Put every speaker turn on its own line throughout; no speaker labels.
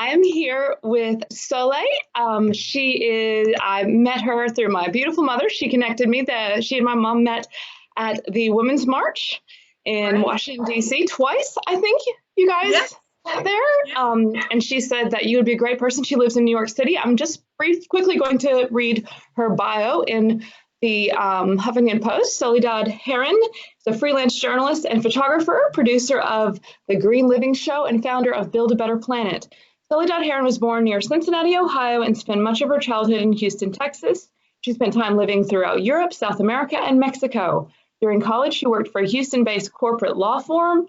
I am here with Sole. I met her through my beautiful mother. She connected me. She and my mom met at the Women's March in Washington, D.C. twice, I think you guys met there. And she said that you would be a great person. She lives in New York City. I'm just quickly going to read her bio in the Huffington Post. Soledad Haren is a freelance journalist and photographer, producer of The Green Living Show, and founder of Build a Better Planet. Soledad Heron was born near Cincinnati, Ohio, and spent much of her childhood in Houston, Texas. She spent time living throughout Europe, South America, and Mexico. During college, she worked for a Houston-based corporate law firm.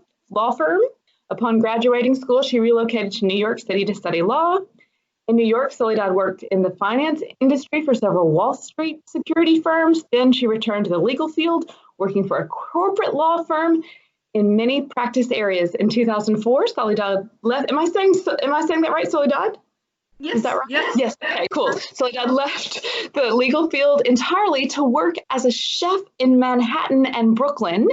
Upon graduating school, she relocated to New York City to study law. In New York, Soledad worked in the finance industry for several Wall Street security firms. Then she returned to the legal field, working for a corporate law firm in many practice areas. In 2004, Soledad left. Am I saying that right, Soledad?
Yes.
Is that right?
Yes.
Yes. Okay, cool. Soledad left the legal field entirely to work as a chef in Manhattan and Brooklyn.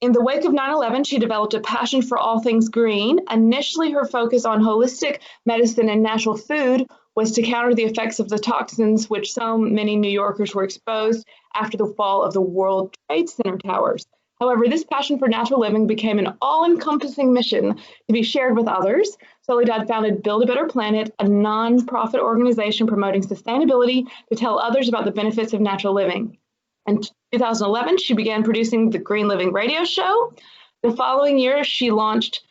In the wake of 9/11, she developed a passion for all things green. Initially, her focus on holistic medicine and natural food was to counter the effects of the toxins which so many New Yorkers were exposed after the fall of the World Trade Center towers. However, this passion for natural living became an all-encompassing mission to be shared with others. Soledad founded Build a Better Planet, a non-profit organization promoting sustainability to tell others about the benefits of natural living. In 2011, she began producing the Green Living radio show. The following year, she launched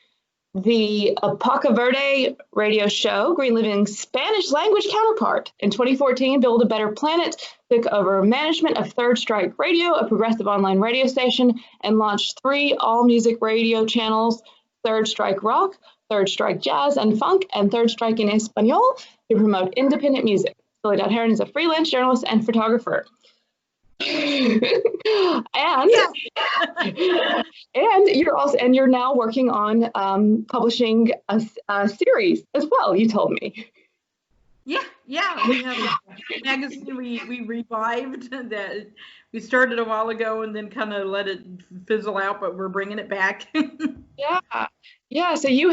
the Paca Verde radio show, Green Living's Spanish language counterpart. In 2014, Build a Better Planet took over management of Third Strike Radio, a progressive online radio station, and launched 3 all-music radio channels, Third Strike Rock, Third Strike Jazz and Funk, and Third Strike in Espanol to promote independent music. Soledad Heron is a freelance journalist and photographer. and you're now working on publishing a series as well, you told me.
Yeah, we have a magazine we revived that we started a while ago and then kind of let it fizzle out, but we're bringing it back.
Yeah, so you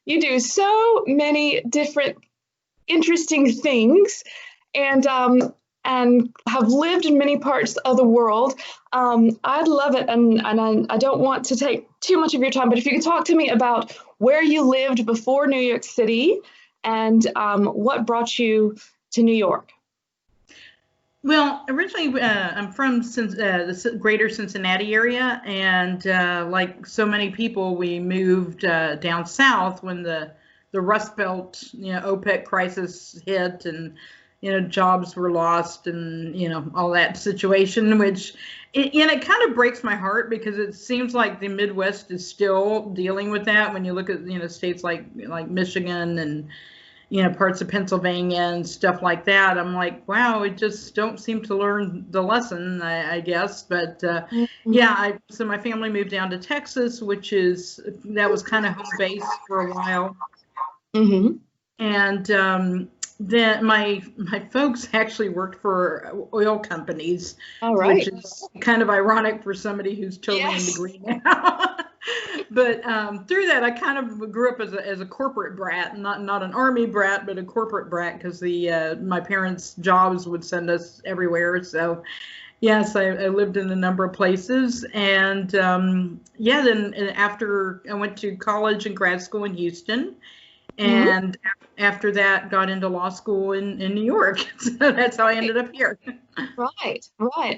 do so many different interesting things, and have lived in many parts of the world. I'd love it, and I don't want to take too much of your time, but if you could talk to me about where you lived before New York City and what brought you to New York.
Well, originally I'm from the greater Cincinnati area, and like so many people, we moved down south when the Rust Belt, OPEC crisis hit, and jobs were lost, and all that situation, which it kind of breaks my heart because it seems like the Midwest is still dealing with that. When you look at states like Michigan and parts of Pennsylvania and stuff like that, I'm like, wow, we just don't seem to learn the lesson, I guess. But so my family moved down to Texas, that was kind of home base for a while.
Mm-hmm.
And then my folks actually worked for oil companies,
which
is kind of ironic for somebody who's totally into green now. But through that, I kind of grew up as a corporate brat, not an army brat, but a corporate brat, because my parents' jobs would send us everywhere. So yes, I lived in a number of places, and then after I went to college and grad school in Houston. And after that, got into law school in New York. So that's how I ended up here.
Right.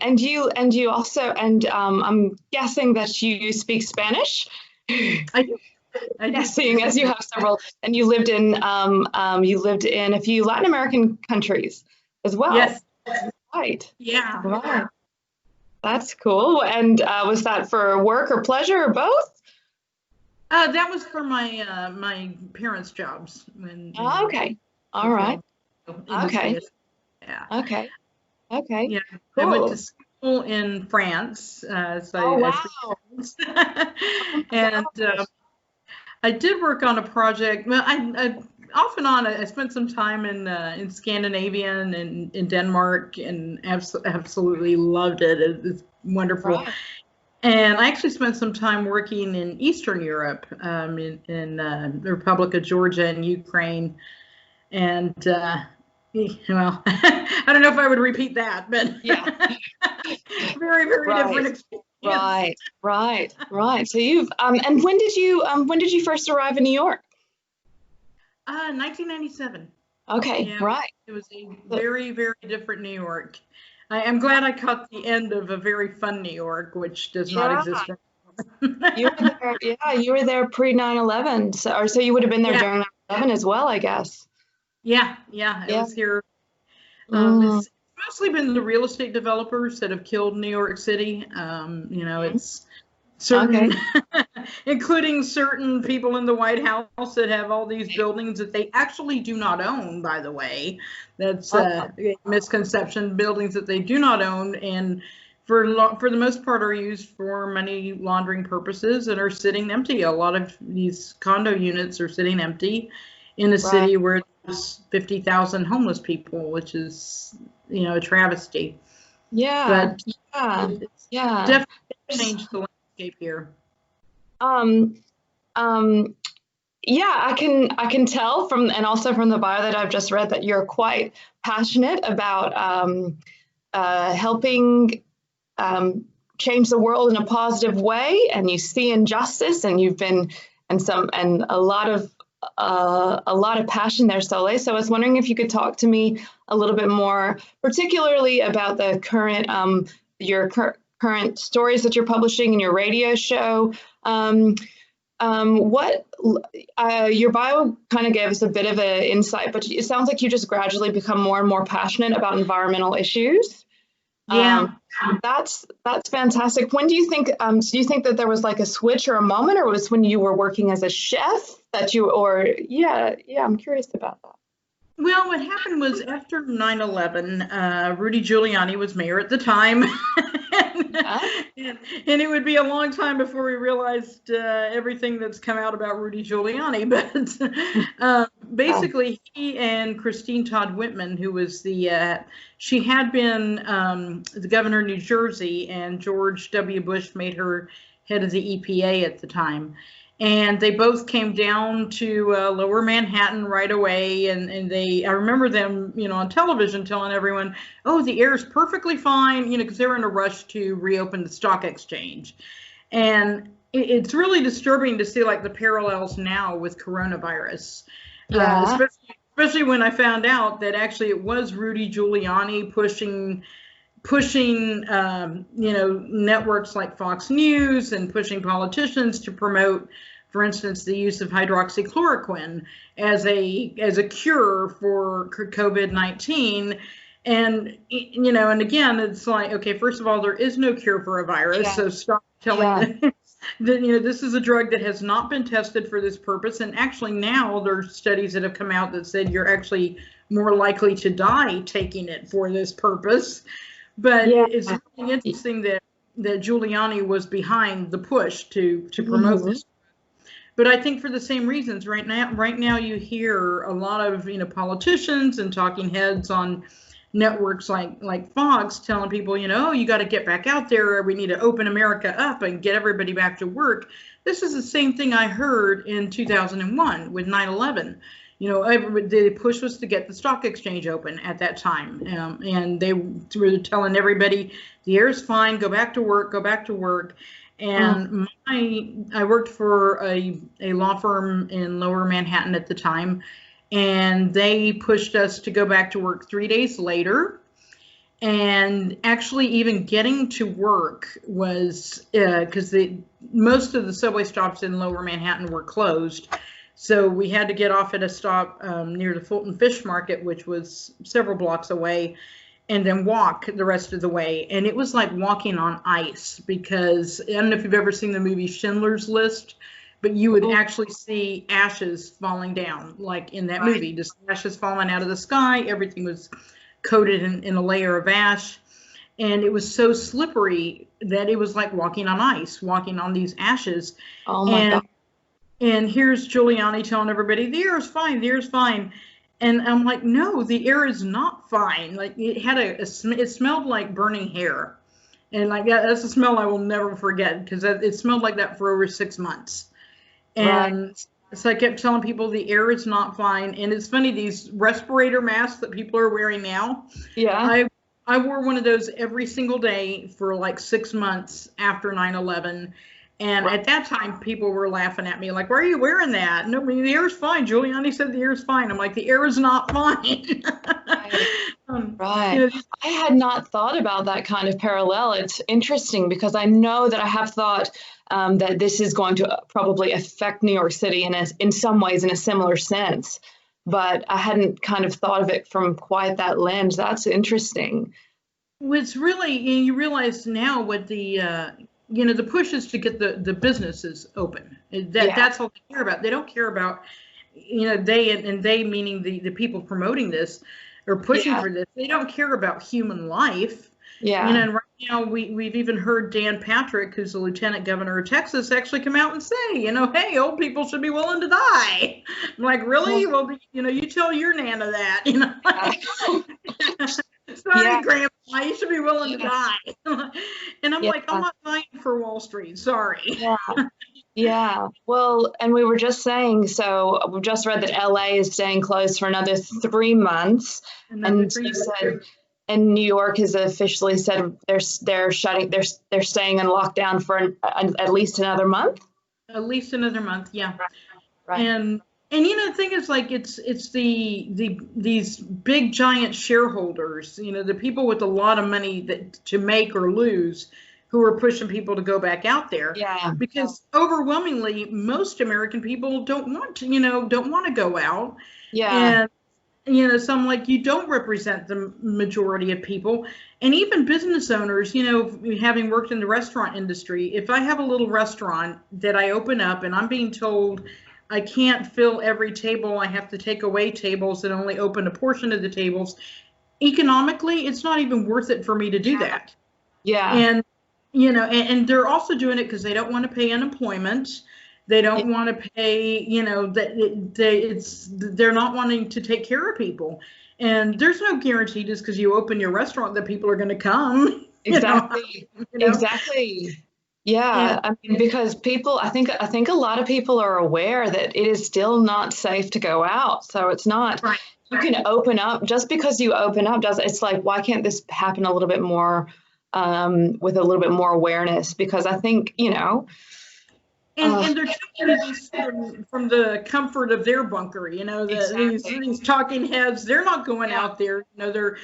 And you also, I'm guessing that you speak Spanish.
I do.
Yes, seeing as you have several, and you lived in a few Latin American countries as well.
Yes.
Right.
Yeah.
Right. That's cool. And was that for work or pleasure or both?
That was for my my parents' jobs.
Okay. All right. Okay.
Yeah.
Okay.
Yeah.
Cool.
I went to school in France.
Wow.
And I did work on a project. Well, I off and on. I spent some time in Scandinavia and in Denmark, and absolutely loved it. It's wonderful.
Right.
And I actually spent some time working in Eastern Europe, in the Republic of Georgia and Ukraine. And, well, I don't know if I would repeat that, but
Yeah.
very, very different experience.
Right. So you've and when did you first arrive in New York?
1997.
Okay,
Yeah,
right.
it was a very, very different New York. I am glad I caught the end of a very fun New York, which does not exist anymore.
You were there, yeah, you were there pre 9/11, so you would have been there
Yeah,
during 9/11 as well, I guess.
yeah. It
Yeah.
was here.
Mm,
It's mostly been the real estate developers that have killed New York City. It's
okay.
certain, including certain people in the White House that have all these buildings that they actually do not own, by the way. That's a misconception, buildings that they do not own, and for the most part are used for money laundering purposes and are sitting empty. A lot of these condo units are sitting empty in a
Right.
city where there's 50,000 homeless people, which is, a travesty.
Yeah.
But
Yeah.
it's
Yeah.
definitely
There's,
changed the landscape here.
um, um, yeah, I can tell from and also from the bio that I've just read that you're quite passionate about helping change the world in a positive way, and you see injustice, and you've been and a lot of passion there, Sole. So I was wondering if you could talk to me a little bit more, particularly about the current stories that you're publishing in your radio show. What your bio kind of gave us a bit of an insight, but it sounds like you just gradually become more and more passionate about environmental issues.
Yeah.
That's fantastic. When do you think do you think that there was like a switch or a moment, or was when you were working as a chef that you or yeah, I'm curious about that.
Well, what happened was after 9/11, Rudy Giuliani was mayor at the time.
Yeah.
And it would be a long time before we realized everything that's come out about Rudy Giuliani. But basically, he and Christine Todd Whitman, who was she had been the governor of New Jersey, and George W. Bush made her head of the EPA at the time. And they both came down to Lower Manhattan right away, and I remember them, on television telling everyone, "Oh, the air is perfectly fine," because they were in a rush to reopen the stock exchange. And it's really disturbing to see like the parallels now with coronavirus,
Yeah.
especially when I found out that actually it was Rudy Giuliani pushing networks like Fox News and pushing politicians to promote, for instance, the use of hydroxychloroquine as a cure for COVID-19. And and again, it's like, okay, first of all, there is no cure for a virus, so stop telling that this is a drug that has not been tested for this purpose. And actually now there's studies that have come out that said you're actually more likely to die taking it for this purpose. But it's really interesting that Giuliani was behind the push to promote this. But I think for the same reasons, right now you hear a lot of politicians and talking heads on networks like Fox telling people, you got to get back out there. We need to open America up and get everybody back to work. This is the same thing I heard in 2001 with 9/11. The push was to get the stock exchange open at that time. And they were telling everybody, the air is fine, go back to work. And I worked for a law firm in Lower Manhattan at the time, and they pushed us to go back to work 3 days later. And actually even getting to work was, because most of the subway stops in Lower Manhattan were closed. So we had to get off at a stop near the Fulton Fish Market, which was several blocks away, and then walk the rest of the way. And it was like walking on ice, because I don't know if you've ever seen the movie Schindler's List, but you would actually see ashes falling down, like in that movie, just ashes falling out of the sky. Everything was coated in a layer of ash. And it was so slippery that it was like walking on ice, walking on these ashes.
Oh my God.
And here's Giuliani telling everybody, the air is fine, the air is fine. And I'm like, no, the air is not fine. Like it smelled like burning hair. And like that's a smell I will never forget, because it smelled like that for over 6 months. And so I kept telling people the air is not fine. And it's funny, these respirator masks that people are wearing now.
Yeah.
I wore one of those every single day for like 6 months after 9/11. And at that time, people were laughing at me, like, why are you wearing that? No, the air's fine. Giuliani said the air's fine. I'm like, the air is not fine.
Right.
You know,
I had not thought about that kind of parallel. It's interesting because I know that I have thought that this is going to probably affect New York City in some ways in a similar sense, but I hadn't kind of thought of it from quite that lens. That's interesting.
it's really, you realize now what the push is to get the businesses open. That's all they care about. They don't care about, they meaning the people promoting this or pushing for this. They don't care about human life.
Yeah.
And right now we've even heard Dan Patrick, who's the lieutenant governor of Texas, actually come out and say, hey, old people should be willing to die. I'm like, really? Well, you tell your Nana that, Sorry, Grandpa, you should be willing to die. And I'm like, I'm not dying for Wall Street. Sorry.
Yeah. Well, and we were just saying, so we just read that LA is staying closed for another 3 months. And New York has officially said they're staying in lockdown for at least another month.
At least another month, yeah.
Right.
And the thing is, like, it's these big giant shareholders, the people with a lot of money to make or lose, who are pushing people to go back out there.
Yeah.
Because overwhelmingly, most American people don't want to go out.
Yeah.
And so I'm like, you don't represent the majority of people. And even business owners, having worked in the restaurant industry, if I have a little restaurant that I open up and I'm being told I can't fill every table, I have to take away tables and only open a portion of the tables, economically, it's not even worth it for me to do that.
Yeah.
And, and they're also doing it because they don't want to pay unemployment. They don't want to pay, they're not wanting to take care of people. And there's no guarantee just because you open your restaurant that people are going to come.
Exactly. Exactly. Yeah. I mean, because I think a lot of people are aware that it is still not safe to go out. So it's not, you can open up just because you open up it's like, why can't this happen a little bit more, with a little bit more awareness? Because I think,
And they're taking this from the comfort of their bunker, these talking heads, they're not going out there, they're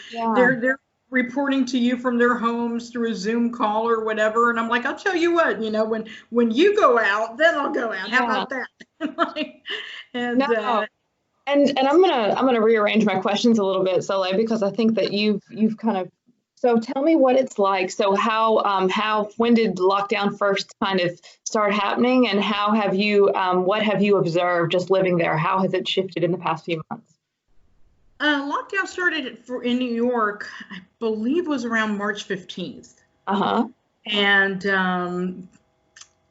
reporting to you from their homes through a Zoom call or whatever. And I'm like, I'll tell you what, when you go out, then I'll go out. How about that? And
I'm gonna rearrange my questions a little bit, Sole, because I think that you've kind of. So tell me what it's like. So when did lockdown first kind of start happening, and what have you observed just living there? How has it shifted in the past few months?
Lockdown started in New York, I believe, was around March 15th. And I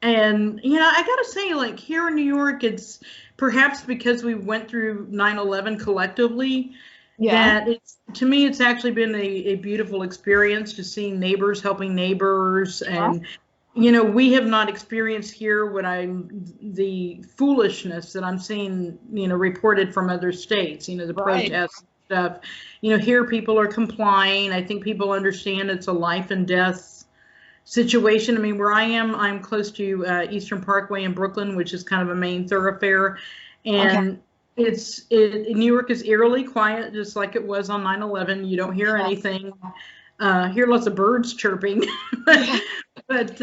gotta say, like, here in New York, it's perhaps because we went through 9/11 collectively. That to me, it's actually been a beautiful experience to see neighbors helping neighbors. And, we have not experienced here the foolishness that I'm seeing, reported from other states, the protests and stuff. Here people are complying. I think people understand it's a life and death situation. I mean, where I am, I'm close to Eastern Parkway in Brooklyn, which is kind of a main thoroughfare. And New York is eerily quiet, just like it was on 9/11. You don't hear anything. Hear lots of birds chirping, but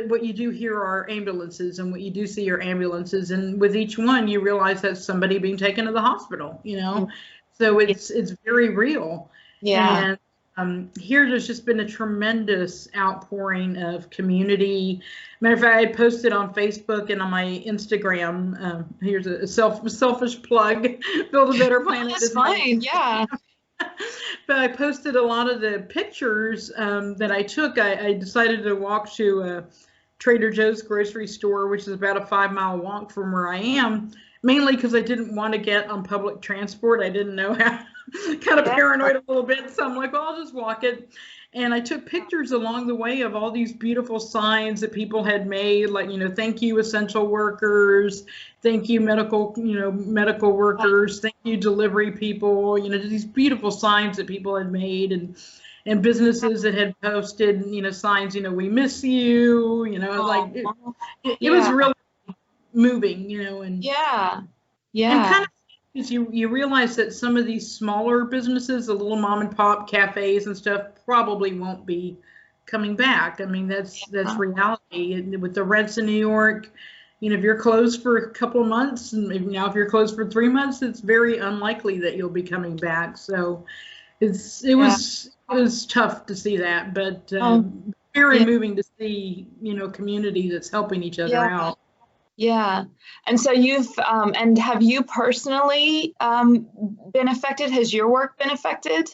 what you do hear are ambulances, and what you do see are ambulances, and with each one you realize that's somebody being taken to the hospital. So it's very real. And here there's just been a tremendous outpouring of community. Matter of fact, I posted on Facebook and on my Instagram. Here's a selfish plug. Build a Better Planet.
That's fine. Yeah.
But I posted a lot of the pictures that I took. I decided to walk to Trader Joe's grocery store, which is about a 5-mile walk from where I am, mainly because I didn't want to get on public transport. I didn't know how, kind of paranoid a little bit. So I'm like, well, I'll just walk it. And I took pictures along the way of all these beautiful signs that people had made, like, thank you essential workers, thank you medical workers, thank you delivery people, these beautiful signs that people had made, and businesses that had posted, signs, we miss you, like it was really moving, and
yeah.
and kind of you realize that some of these smaller businesses, the little mom and pop cafes and stuff, probably won't be coming back. I mean, that's reality. And with the rents in New York, if you're closed for a couple of months, and now if you're closed for 3 months, it's very unlikely that you'll be coming back. So it was tough to see that, but very moving to see community that's helping each other out.
Yeah. And so and have you personally been affected? Has your work been affected?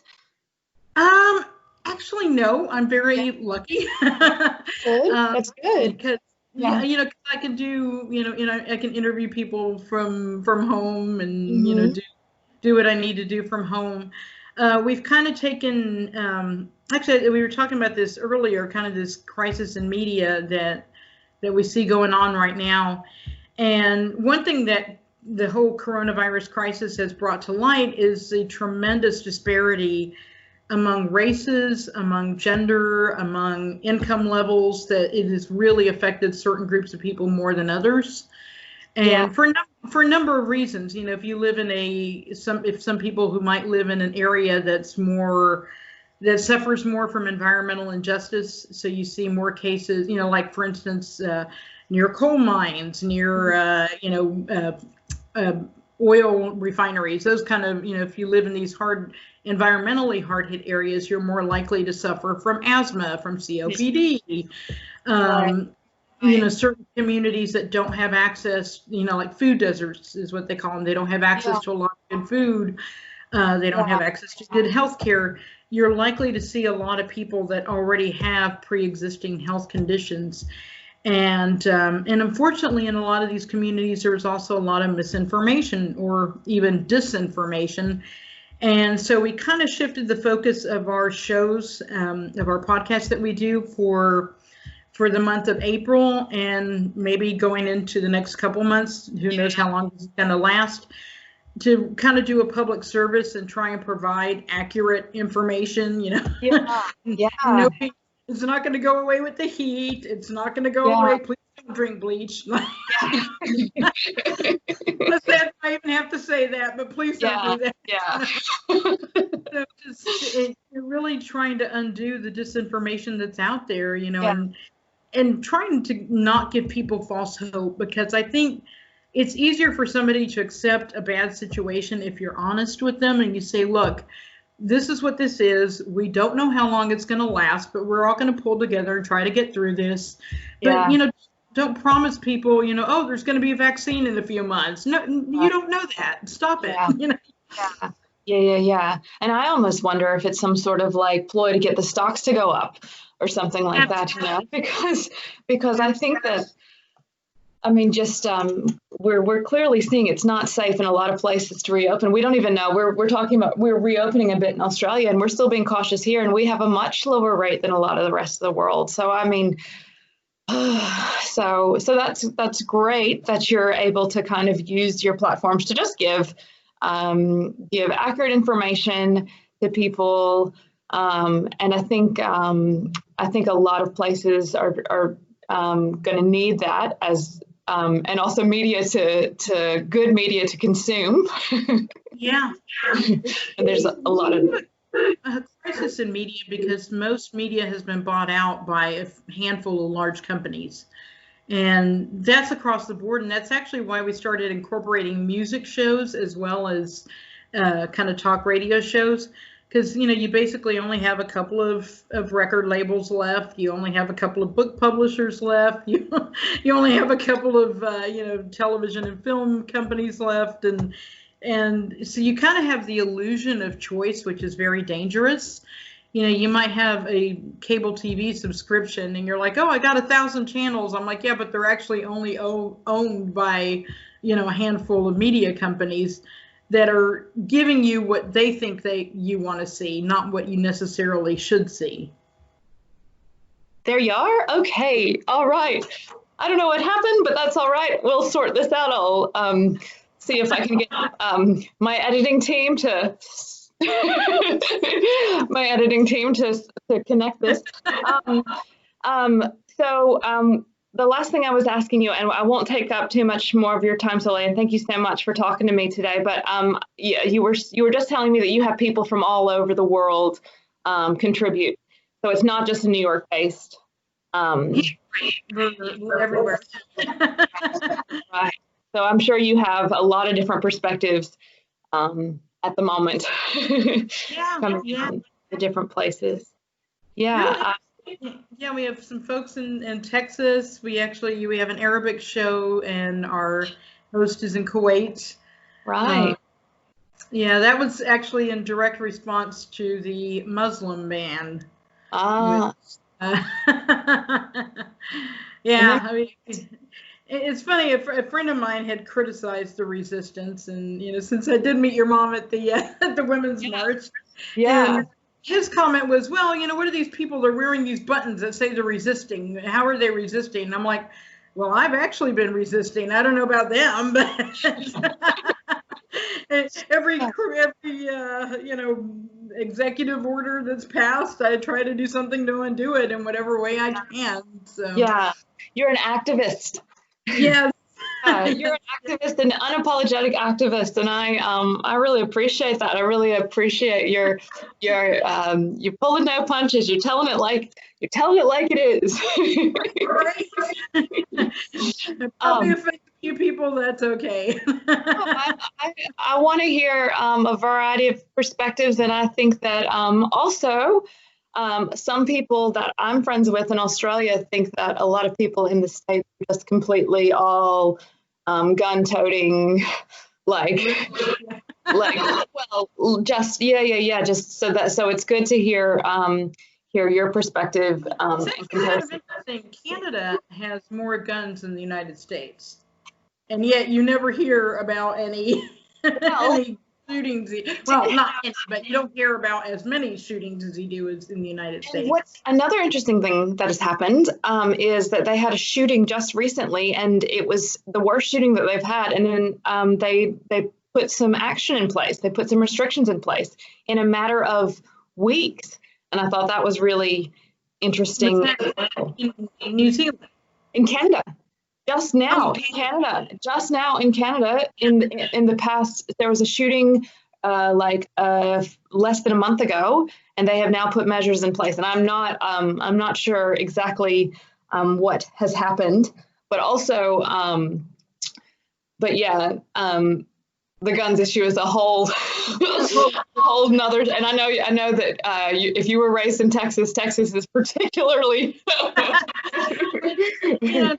Actually, no. I'm very lucky.
Good. That's good.
Because cause I can do, I can interview people from home, and do what I need to do from home. We've kind of taken, actually, we were talking about this earlier, kind of this crisis in media that we see going on right now. And one thing that the whole coronavirus crisis has brought to light is the tremendous disparity among races, among gender, among income levels, that it has really affected certain groups of people more than others. And for a number of reasons, if you live in some people who might live in an area that suffers more from environmental injustice, so you see more cases, like for instance, near coal mines, near oil refineries, those kind of, if you live in these environmentally hard hit areas, you're more likely to suffer from asthma, from COPD. Certain communities that don't have access, like food deserts is what they call them. They don't have access to a lot of good food. They don't have access to good health care. You're likely to see a lot of people that already have pre-existing health conditions. And unfortunately, in a lot of these communities, there's also a lot of misinformation or even disinformation. And so we kind of shifted the focus of our shows, of our podcasts that we do for the month of April, and maybe going into the next couple months, who knows how long this is going to last, to kind of do a public service and try and provide accurate information. It's not going to go away with the heat. It's not going to go away. Please don't drink bleach. I even have to say that, but please don't do that. So you're really trying to undo the disinformation that's out there, and trying to not give people false hope, because I think it's easier for somebody to accept a bad situation if you're honest with them and you say, look, this is what this is. We don't know how long it's going to last, but we're all going to pull together and try to get through this. But, don't promise people, oh, there's going to be a vaccine in a few months. No, you don't know that. Stop it.
Yeah. And I almost wonder if it's some sort of like ploy to get the stocks to go up or something like that, because I think that, I mean, just we're clearly seeing it's not safe in a lot of places to reopen. We don't even know. We're talking about, we're reopening a bit in Australia, and we're still being cautious here, and we have a much lower rate than a lot of the rest of the world. So I mean, so that's great that you're able to kind of use your platforms to just give accurate information to people, and I think a lot of places are going to need that as and also media to good media to consume. And there's a lot of
a crisis in media, because most media has been bought out by a handful of large companies, and that's across the board. And that's actually why we started incorporating music shows as well as kind of talk radio shows, because you basically only have a couple of record labels left. You only have a couple of book publishers left. You only have a couple of television and film companies left, and so you kind of have the illusion of choice, which is very dangerous. You might have a cable TV subscription and you're like, oh, I got 1,000 channels. I'm like, yeah, but they're actually only owned by a handful of media companies that are giving you what they think you want to see, not what you necessarily should see.
There you are? Okay. All right. I don't know what happened, but that's all right. We'll sort this out. I'll see if I can get my editing team to connect this. The last thing I was asking you, and I won't take up too much more of your time, Sole, and thank you so much for talking to me today. But yeah, you were just telling me that you have people from all over the world contribute. So it's not just a New York based.
We're everywhere.
Right. So I'm sure you have a lot of different perspectives at the moment. Coming from the different places. Yeah.
Yeah, we have some folks in Texas. We have an Arabic show, and our host is in Kuwait.
Right.
Yeah, that was actually in direct response to the Muslim ban.
Ah.
Yeah, I mean, it's funny. A friend of mine had criticized the resistance, and since I did meet your mom at the Women's March,
yeah.
And his comment was, well, what are these people? They're wearing these buttons that say they're resisting. How are they resisting? And I'm like, well, I've actually been resisting. I don't know about them, but every executive order that's passed, I try to do something to undo it in whatever way I can. So
yeah, you're an activist.
Yes.
You're an activist, an unapologetic activist, and I really appreciate that. I really appreciate your pulling no punches. You're telling it like it is.
Right. Probably affect a few people. That's okay.
I want to hear a variety of perspectives, and I think that also. Some people that I'm friends with in Australia think that a lot of people in the States are just completely all gun-toting, just so it's good to hear your perspective.
It's kind of interesting. Canada has more guns than the United States, and yet you never hear about any shootings. Well, not any, but you don't hear about as many shootings as you do as in the United States.
What's another interesting thing that has happened is that they had a shooting just recently, and it was the worst shooting that they've had. And then they put some action in place. They put some restrictions in place in a matter of weeks. And I thought that was really interesting.
In New Zealand,
in Canada. Just now in Canada, in the past, there was a shooting less than a month ago, and they have now put measures in place. And I'm not sure exactly what has happened, but also, the guns issue is a whole nother. And I know that if you were raised in Texas, Texas is particularly.
Yeah,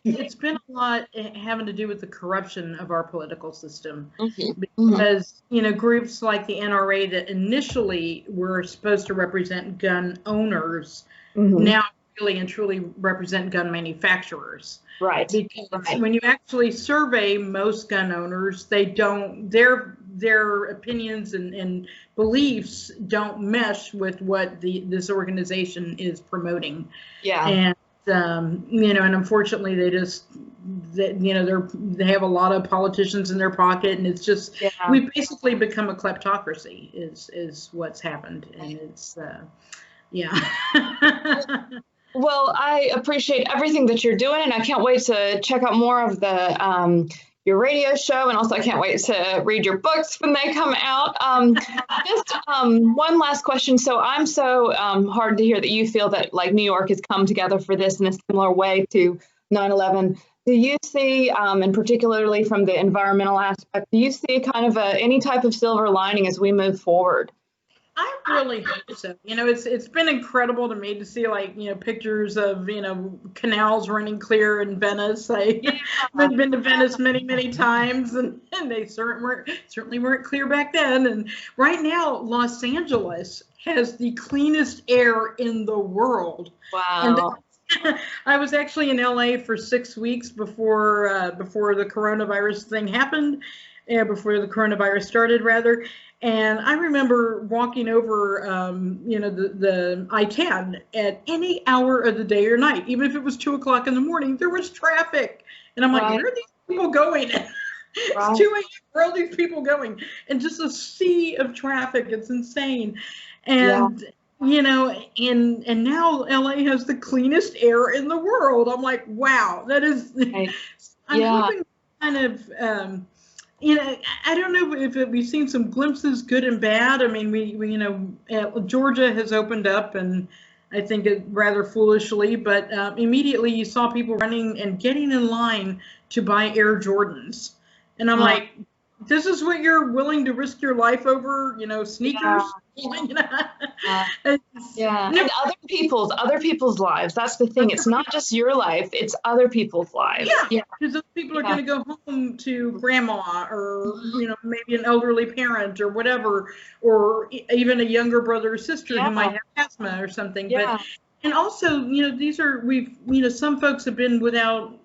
it's been a lot having to do with the corruption of our political system, because groups like the NRA that initially were supposed to represent gun owners now really and truly represent gun manufacturers.
Right.
Because when you actually survey most gun owners, they don't their opinions and beliefs don't mesh with what this organization is promoting.
Yeah.
And and unfortunately they have a lot of politicians in their pocket, and it's just we've basically become a kleptocracy is what's happened, and it's
Well, I appreciate everything that you're doing, and I can't wait to check out more of the your radio show, and also I can't wait to read your books when they come out. Just one last question. So I'm so heartened to hear that you feel that New York has come together for this in a similar way to 9/11. Do you see, and particularly from the environmental aspect, do you see kind of any type of silver lining as we move forward?
I really hope so. It's been incredible to me to see pictures of canals running clear in Venice. I've been to Venice many, many times, and they certainly weren't clear back then. And right now, Los Angeles has the cleanest air in the world.
Wow.
And I was actually in LA for 6 weeks before the coronavirus thing happened. before the coronavirus started, rather. And I remember walking over, the I-10 at any hour of the day or night, even if it was 2 o'clock in the morning, there was traffic. And I'm like, where are these people going? It's 2 a.m. Where are all these people going? And just a sea of traffic. It's insane. And, and now LA has the cleanest air in the world. I'm like, wow, that is, I'm hoping kind of, I don't know if we've seen some glimpses, good and bad. I mean, we Georgia has opened up, and I think it rather foolishly, but immediately you saw people running and getting in line to buy Air Jordans. And I'm like, this is what you're willing to risk your life over, sneakers?
And other people's lives. That's the thing. It's not just your life, it's other people's lives.
Because those people are going to go home to grandma, or maybe an elderly parent or whatever, or even a younger brother or sister who might have asthma or something. But and also, some folks have been without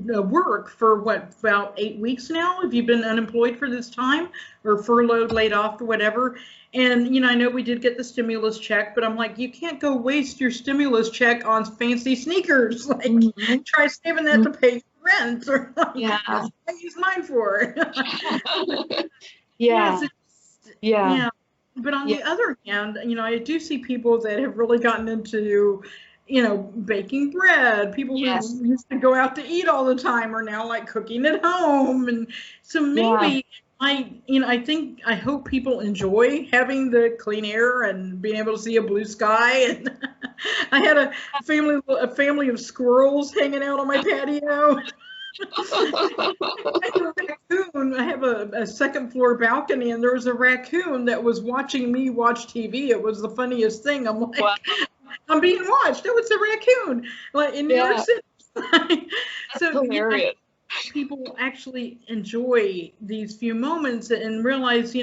work for about 8 weeks now, if you've been unemployed for this time, or furloughed, laid off, or whatever. And I know we did get the stimulus check, but I'm like, you can't go waste your stimulus check on fancy sneakers. Like, try saving that to pay for rent, or that's what I use mine for. But on the other hand, I do see people that have really gotten into baking bread. People who used to go out to eat all the time are now like cooking at home. And so maybe I hope people enjoy having the clean air and being able to see a blue sky. And I had a family of squirrels hanging out on my patio. I have a second floor balcony, and there was a raccoon that was watching me watch TV. It was the funniest thing. I'm like, I'm being watched. Oh, it's a raccoon, like in New York City.
That's hilarious.
People actually enjoy these few moments and realize,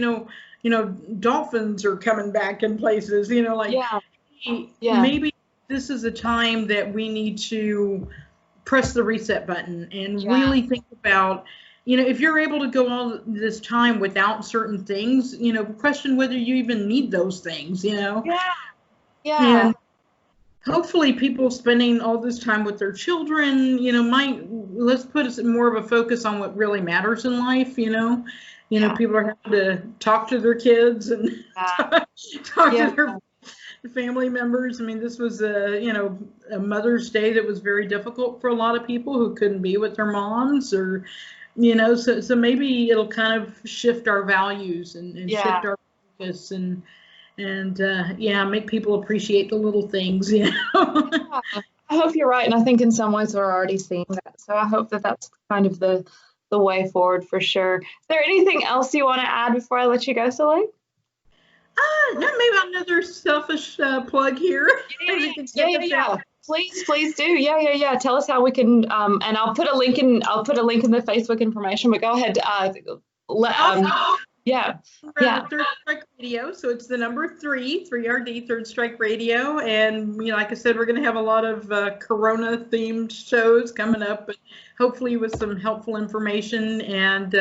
dolphins are coming back in places. Maybe this is a time that we need to press the reset button and really think about, if you're able to go all this time without certain things, question whether you even need those things. And hopefully people spending all this time with their children, let's put more of a focus on what really matters in life. People are having to talk to their kids and talk to their family members. I mean, this was a Mother's Day that was very difficult for a lot of people who couldn't be with their moms, or, so maybe it'll kind of shift our values and shift our focus and make people appreciate the little things.
I hope you're right, and I think in some ways we're already seeing that. So I hope that that's kind of the way forward for sure. Is there anything else you want to add before I let you go, Sole?
Maybe another selfish plug here.
Please do. Yeah. Tell us how we can. And I'll put a link in the Facebook information. But go ahead.
Third Strike Radio. So it's the number 3RD, Third Strike Radio. And, like I said, we're going to have a lot of Corona themed shows coming up, but hopefully with some helpful information. And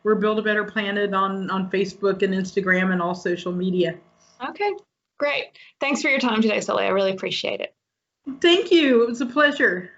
we're Build a Better Planet on Facebook and Instagram and all social media.
Okay, great. Thanks for your time today, Sole. I really appreciate it.
Thank you. It was a pleasure.